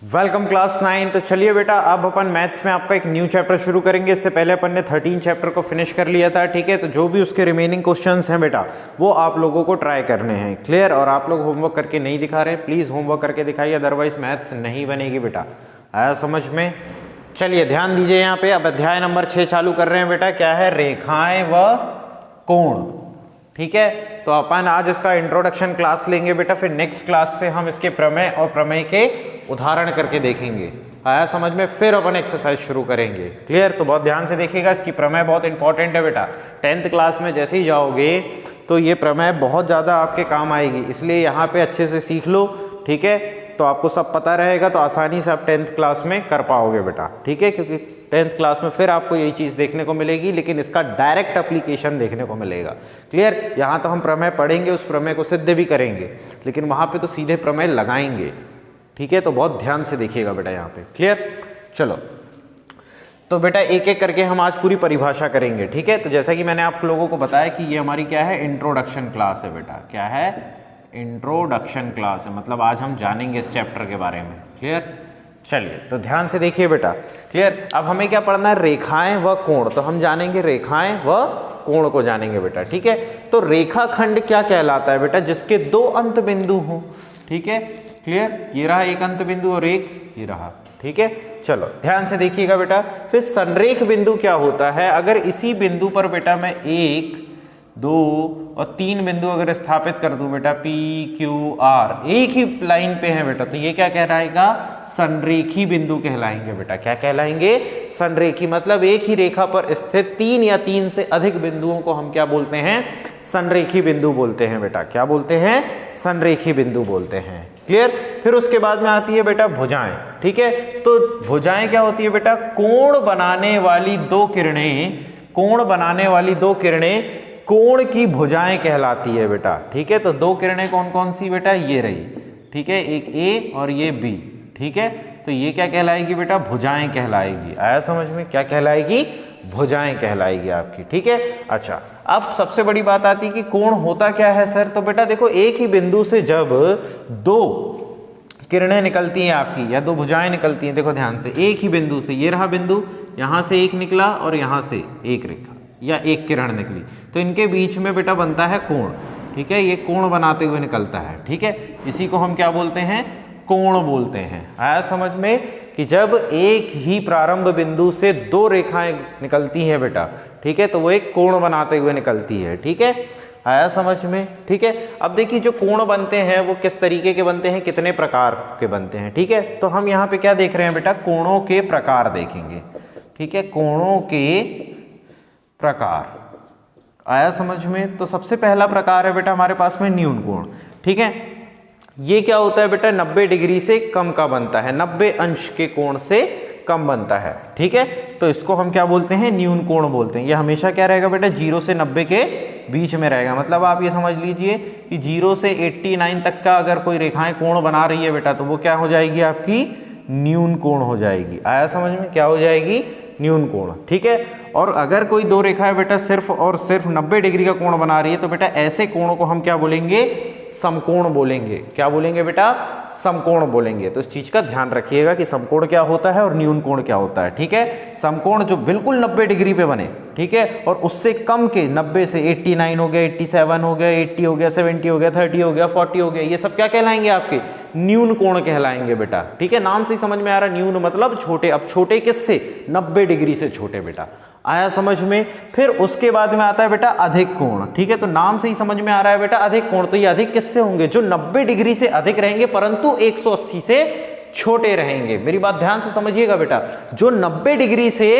Welcome class 9। तो चलिए बेटा, अब अपन मैथ्स में आपका एक न्यू चैप्टर शुरू करेंगे। इससे पहले अपन ने 13 चैप्टर को फिनिश कर लिया था, ठीक है। तो जो भी उसके रिमेनिंग क्वेश्चंस हैं बेटा, वो आप लोगों को ट्राई करने हैं, क्लियर। और आप लोग होमवर्क करके नहीं दिखा रहे हैं, प्लीज़ होमवर्क करके दिखाइए, अदरवाइज मैथ्स नहीं बनेगी बेटा। आया समझ में? चलिए ध्यान दीजिए यहाँ पे। अब अध्याय नंबर 6 चालू कर रहे हैं बेटा। क्या है? रेखाएं व कोण, ठीक है। तो अपन आज इसका इंट्रोडक्शन क्लास लेंगे बेटा, फिर नेक्स्ट क्लास से हम इसके प्रमेय और प्रमेय के उदाहरण करके देखेंगे। आया समझ में? फिर अपन एक्सरसाइज शुरू करेंगे, क्लियर। तो बहुत ध्यान से देखिएगा, इसकी प्रमेय बहुत इंपॉर्टेंट है बेटा। 10th क्लास में जैसे ही जाओगे तो ये प्रमेय बहुत ज़्यादा आपके काम आएगी, इसलिए यहाँ पे अच्छे से सीख लो, ठीक है। तो आपको सब पता रहेगा तो आसानी से आप 10th क्लास में कर पाओगे बेटा, ठीक है। क्योंकि 10th क्लास में फिर आपको यही चीज़ देखने को मिलेगी, लेकिन इसका डायरेक्ट एप्लीकेशन देखने को मिलेगा, क्लियर। यहाँ तो हम प्रमेय पढ़ेंगे, उस प्रमेय को सिद्ध भी करेंगे, लेकिन वहाँ पे तो सीधे प्रमेय लगाएंगे, ठीक है। तो बहुत ध्यान से देखिएगा बेटा यहाँ पे, क्लियर। चलो तो बेटा एक एक करके हम आज पूरी परिभाषा करेंगे, ठीक है। तो जैसा कि मैंने आप लोगों को बताया कि ये हमारी क्या है, इंट्रोडक्शन क्लास है बेटा। क्या है? इंट्रोडक्शन क्लास है, मतलब आज हम जानेंगे इस चैप्टर के बारे में, क्लियर। चलिए तो ध्यान से देखिए बेटा, क्लियर। अब हमें क्या पढ़ना है? रेखाएं व कोण। तो हम जानेंगे रेखाएं व कोण को जानेंगे बेटा, ठीक है। तो रेखाखंड क्या कहलाता है बेटा? जिसके दो अंत बिंदु हों, ठीक है, क्लियर। ये रहा एक अंत बिंदु और एक ये रहा, ठीक है। चलो ध्यान से देखिएगा बेटा। फिर संरेख बिंदु क्या होता है? अगर इसी बिंदु पर बेटा मैं 1, 2 और 3 बिंदु अगर स्थापित कर दूं बेटा, P, Q, R एक ही लाइन पे है बेटा, तो ये क्या कहलाएगा? संरेखी बिंदु कहलाएंगे बेटा। क्या कहलाएंगे? संरेखी। मतलब एक ही रेखा पर स्थित 3 या 3 से अधिक बिंदुओं को हम क्या बोलते हैं? संरेखी बिंदु बोलते हैं बेटा। क्या बोलते हैं? संरेखी बिंदु बोलते हैं, क्लियर। फिर उसके बाद में आती है बेटा भुजाएं, ठीक है। तो भुजाएं क्या होती है बेटा? कोण बनाने वाली दो किरणें, कोण बनाने वाली दो किरणें कोण की भुजाएं कहलाती है बेटा, ठीक है। तो दो किरणें कौन कौन सी बेटा? ये रही, ठीक है, एक A और ये B, ठीक है। तो ये क्या कहलाएगी बेटा? भुजाएं कहलाएगी। आया समझ में? क्या कहलाएगी? भुजाएं कहलाएगी आपकी, ठीक है। अच्छा, अब सबसे बड़ी बात आती है कि कोण होता क्या है सर? तो बेटा देखो, एक ही बिंदु से जब दो किरणें निकलती हैं आपकी, या दो भुजाएं निकलती हैं, देखो ध्यान से, एक ही बिंदु से, ये रहा बिंदु, यहां से एक निकला और यहां से एक रेखा या एक किरण निकली, तो इनके बीच में बेटा बनता है कोण, ठीक है। ये कोण बनाते हुए निकलता है, ठीक है। इसी को हम क्या बोलते हैं? कोण बोलते हैं। आया समझ में? कि जब एक ही प्रारंभ बिंदु से दो रेखाएं निकलती हैं बेटा, ठीक है, तो वो एक कोण बनाते हुए निकलती है, ठीक है। आया समझ में? ठीक है। अब देखिए, जो कोण बनते हैं वो किस तरीके के बनते हैं, कितने प्रकार के बनते हैं, ठीक है। तो हम यहाँ पे क्या देख रहे हैं बेटा? कोणों के प्रकार देखेंगे, ठीक है। कोणों के प्रकार। आया समझ में? तो सबसे पहला प्रकार है बेटा हमारे पास में न्यून कोण, ठीक है। ये क्या होता है बेटा? 90 डिग्री से कम का बनता है, 90 अंश के कोण से कम बनता है, ठीक है। तो इसको हम क्या बोलते हैं? न्यून कोण बोलते हैं। ये हमेशा क्या रहेगा बेटा? 0 से 90 के बीच में रहेगा। मतलब आप ये समझ लीजिए कि 0 से 89 तक का अगर कोई रेखाएं कोण बना रही है बेटा, तो वो क्या हो जाएगी? आपकी न्यून कोण हो जाएगी। आया समझ में? क्या हो जाएगी? न्यून कोण, ठीक है। और अगर कोई दो रेखाएं बेटा सिर्फ और सिर्फ 90 डिग्री का कोण बना रही है, तो बेटा ऐसे कोणों को हम क्या बोलेंगे? समकोण बोलेंगे। क्या बोलेंगे बेटा? समकोण बोलेंगे। तो इस चीज का ध्यान रखिएगा कि समकोण क्या होता है और न्यून कोण क्या होता है, ठीक है। समकोण जो बिल्कुल 90 डिग्री पे बने, ठीक है, और उससे कम के 90 से 89 हो गया, 87 हो गया, 80 हो गया, 70 हो गया, 30 हो गया, 40 हो गया, ये सब क्या कहलाएंगे? आपके न्यून कोण कहलाएंगे बेटा, ठीक है। नाम से ही समझ में आ रहा है, न्यून मतलब छोटे। अब छोटे किससे? 90 डिग्री से छोटे बेटा। आया समझ में? फिर उसके बाद में आता है बेटा अधिक कोण, ठीक है। तो नाम से ही समझ में आ रहा है बेटा अधिक कोण। तो ये अधिक किससे होंगे? जो 90 डिग्री से अधिक रहेंगे परंतु 180 से छोटे रहेंगे। मेरी बात ध्यान से समझिएगा बेटा। जो 90 डिग्री से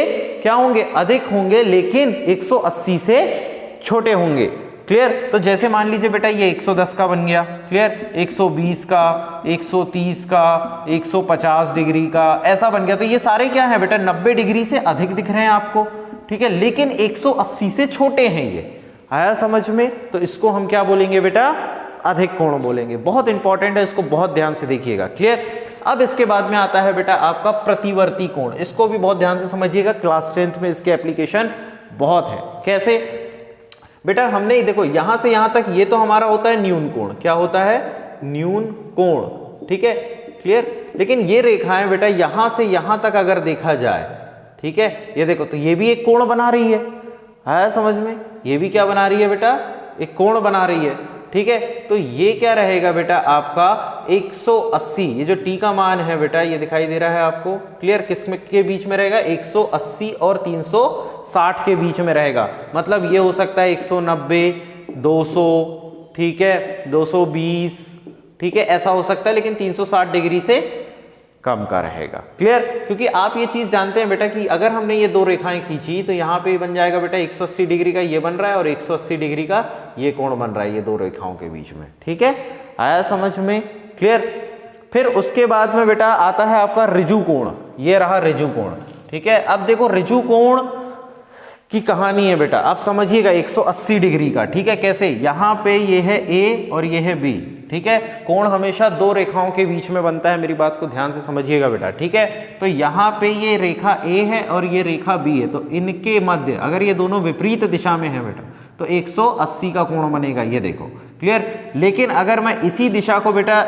क्या होंगे? अधिक होंगे, लेकिन 180 से छोटे होंगे, क्लियर। तो जैसे मान लीजिए बेटा ये 110 का बन गया, क्लियर, 120 का, 130 का, 150 डिग्री का, ऐसा बन गया। तो ये सारे क्या है बेटा? 90 डिग्री से अधिक दिख रहे हैं आपको, ठीक है, लेकिन 180 से छोटे हैं ये। आया समझ में? तो इसको हम क्या बोलेंगे बेटा? अधिक कोण बोलेंगे। बहुत इंपॉर्टेंट है, इसको बहुत ध्यान से देखिएगा, क्लियर। अब इसके बाद में आता है बेटा आपका प्रतिवर्ती कोण। इसको भी बहुत ध्यान से समझिएगा, क्लास 10th में इसके एप्लीकेशन बहुत है। कैसे बेटा? हमने देखो यहां से यहां तक ये तो हमारा होता है न्यून कोण। क्या होता है? न्यून कोण, ठीक है। क्लियर। लेकिन ये रेखाएं बेटा यहां से यहां तक अगर देखा जाए, ठीक है, ये देखो तो ये भी एक कोण बना रही है, आया समझ में, ये भी क्या बना रही है बेटा, एक कोण बना रही है, ठीक है। तो ये क्या रहेगा बेटा आपका 180, ये जो टी का मान है बेटा ये दिखाई दे रहा है आपको, क्लियर, किस में के बीच में रहेगा, 180 और 360 के बीच में रहेगा। मतलब ये हो सकता है 190, 200, ठीक है, 220, ठीक है, ऐसा हो सकता है, लेकिन 360 डिग्री से कम का रहेगा, क्लियर। क्योंकि आप ये चीज जानते हैं बेटा कि अगर हमने ये दो रेखाएं खींची तो यहाँ पे बन जाएगा बेटा 180 डिग्री का ये बन रहा है और 180 डिग्री का ये कोण बन रहा है, ये दो रेखाओं के बीच में, ठीक है, आया समझ में, क्लियर। फिर उसके बाद में बेटा आता है आपका ऋजु कोण, ये रहा ऋजु कोण, ठीक है। अब देखो ऋजु कोण की कहानी है बेटा, आप समझिएगा 180 डिग्री का, ठीक है, कैसे, यहां पे ये है ए और ये है बी, ठीक है। कोण हमेशा दो रेखाओं के बीच में बनता है, मेरी बात को ध्यान से समझिएगा बेटा, ठीक है। तो यहाँ पे ये रेखा ए है और ये रेखा बी है, तो इनके मध्य अगर ये दोनों विपरीत दिशा में है बेटा तो 180 का कोण बनेगा, ये देखो, क्लियर। लेकिन अगर मैं इसी दिशा को बेटा,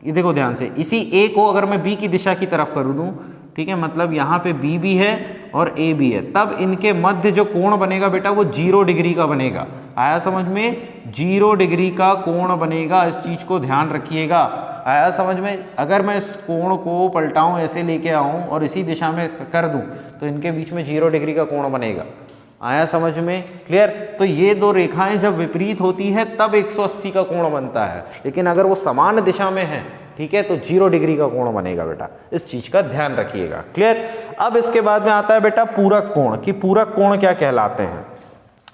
ये देखो ध्यान से, इसी ए को अगर मैं बी की दिशा की तरफ कर दूं, ठीक है, मतलब यहाँ पे बी भी है और ए भी है, तब इनके मध्य जो कोण बनेगा बेटा वो 0 डिग्री का बनेगा, आया समझ में, 0 डिग्री का कोण बनेगा, इस चीज को ध्यान रखिएगा, आया समझ में। अगर मैं इस कोण को पलटाऊं, ऐसे लेके आऊं और इसी दिशा में कर दूं तो इनके बीच में 0 डिग्री का कोण बनेगा, आया समझ में, क्लियर। तो ये दो रेखाएं जब विपरीत होती है तब 180 का कोण बनता है, लेकिन अगर वो समान दिशा में है, ठीक है, तो 0 डिग्री का कोण बनेगा बेटा, इस चीज का ध्यान रखिएगा, क्लियर। अब इसके बाद में आता है बेटा पूरक कोण, कि पूरक कोण क्या कहलाते हैं।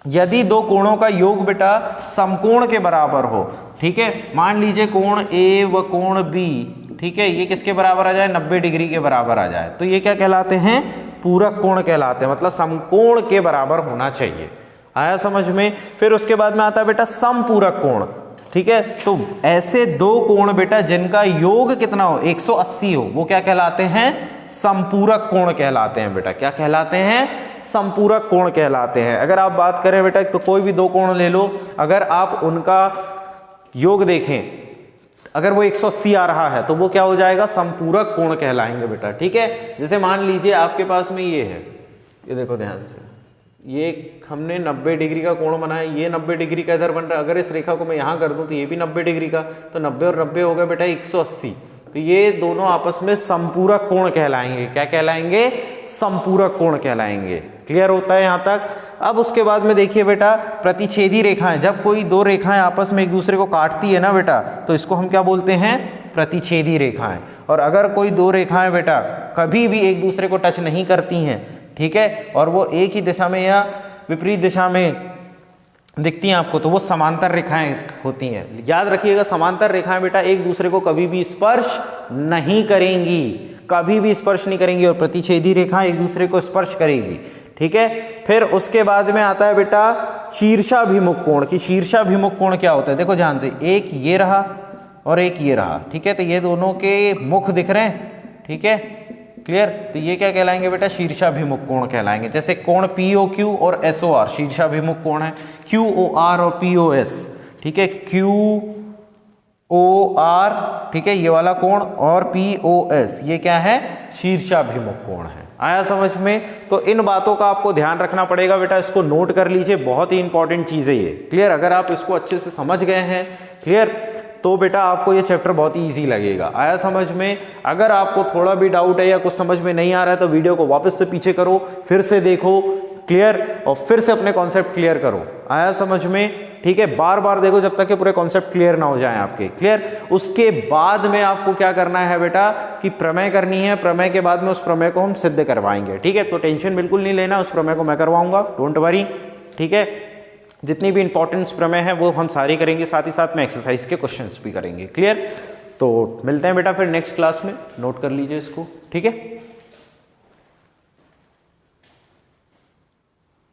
यदि दो कोणों का योग बेटा समकोण के बराबर हो, ठीक है, मान लीजिए कोण ए व कोण बी, ठीक है, ये किसके बराबर आ जाए, 90 डिग्री के बराबर आ जाए, तो ये क्या कहलाते हैं, पूरक कोण कहलाते हैं, मतलब समकोण के बराबर होना चाहिए, आया समझ में। फिर उसके बाद में आता है बेटा समपूरक कोण, ठीक है, तो ऐसे दो कोण बेटा जिनका योग कितना हो, 180 हो, वो क्या कहलाते हैं, समपूरक कोण कहलाते हैं बेटा, क्या कहलाते हैं, समपूरक कोण कहलाते हैं। अगर आप बात करें बेटा तो कोई भी दो कोण ले लो, अगर आप उनका योग देखें, अगर वो 180 आ रहा है तो वो क्या हो जाएगा, समपूरक कोण कहलाएंगे बेटा, ठीक है। जैसे मान लीजिए आपके पास में ये है, ये देखो ध्यान से, ये हमने 90 डिग्री का कोण बनाया, ये 90 डिग्री का इधर बन रहा है, अगर इस रेखा को मैं यहाँ कर दूं तो ये भी 90 डिग्री का, तो 90 और 90 हो गया बेटा 180, तो ये दोनों आपस में समपूरक कोण कहलाएंगे, क्या कहलाएंगे, समपूरक कोण कहलाएंगे, क्लियर होता है यहाँ तक। अब उसके बाद में देखिए बेटा प्रतिच्छेदी रेखाएं, जब कोई दो रेखाएं आपस में एक दूसरे को काटती है ना बेटा, तो इसको हम क्या बोलते हैं, प्रतिच्छेदी रेखाएं। और अगर कोई दो रेखाएं बेटा कभी भी एक दूसरे को टच नहीं करती हैं, ठीक है, और वो एक ही दिशा में या विपरीत दिशा में दिखती हैं आपको, तो वो समांतर रेखाएं होती हैं। याद रखिएगा समांतर रेखाएं बेटा एक दूसरे को कभी भी स्पर्श नहीं करेंगी, कभी भी स्पर्श नहीं करेंगी, और प्रतिच्छेदी रेखाएं एक दूसरे को स्पर्श करेंगी, ठीक है। फिर उसके बाद में आता है बेटा शीर्षाभिमुख कोण, की शीर्षाभिमुख कोण क्या होता है, देखो ध्यान से, एक ये रहा और एक ये रहा, ठीक है, तो ये दोनों के मुख दिख रहे हैं, ठीक है, क्लियर। तो ये क्या कहलाएंगे बेटा, शीर्षाभिमुख कोण कहलाएंगे। जैसे कोण POQ और SOR शीर्षाभिमुख कोण है, QOR और POS, ठीक है, QOR, ठीक है, ये वाला कोण, और POS ये क्या है, शीर्षाभिमुख कोण है, आया समझ में। तो इन बातों का आपको ध्यान रखना पड़ेगा बेटा, इसको नोट कर लीजिए, बहुत ही इंपॉर्टेंट चीज है ये, क्लियर। अगर आप इसको अच्छे से समझ गए हैं, क्लियर, तो बेटा आपको ये चैप्टर बहुत ही इजी लगेगा, आया समझ में। अगर आपको थोड़ा भी डाउट है या कुछ समझ में नहीं आ रहा है तो वीडियो को वापस से पीछे करो, फिर से देखो, क्लियर, और फिर से अपने कॉन्सेप्ट क्लियर करो, आया समझ में, ठीक है। बार बार देखो जब तक कि पूरे कॉन्सेप्ट क्लियर ना हो जाए आपके, क्लियर। उसके बाद में आपको क्या करना है बेटा, कि प्रमेय करनी है, प्रमेय के बाद में उस प्रमेय को हम सिद्ध करवाएंगे, ठीक है। तो टेंशन बिल्कुल नहीं लेना, उस प्रमेय को मैं करवाऊंगा, डोंट वरी, ठीक है। जितनी भी इंपॉर्टेंस प्रमेय है वो हम सारी करेंगे, साथ ही साथ में एक्सरसाइज के क्वेश्चंस भी करेंगे, क्लियर। तो मिलते हैं बेटा फिर नेक्स्ट क्लास में, नोट कर लीजिए इसको, ठीक है।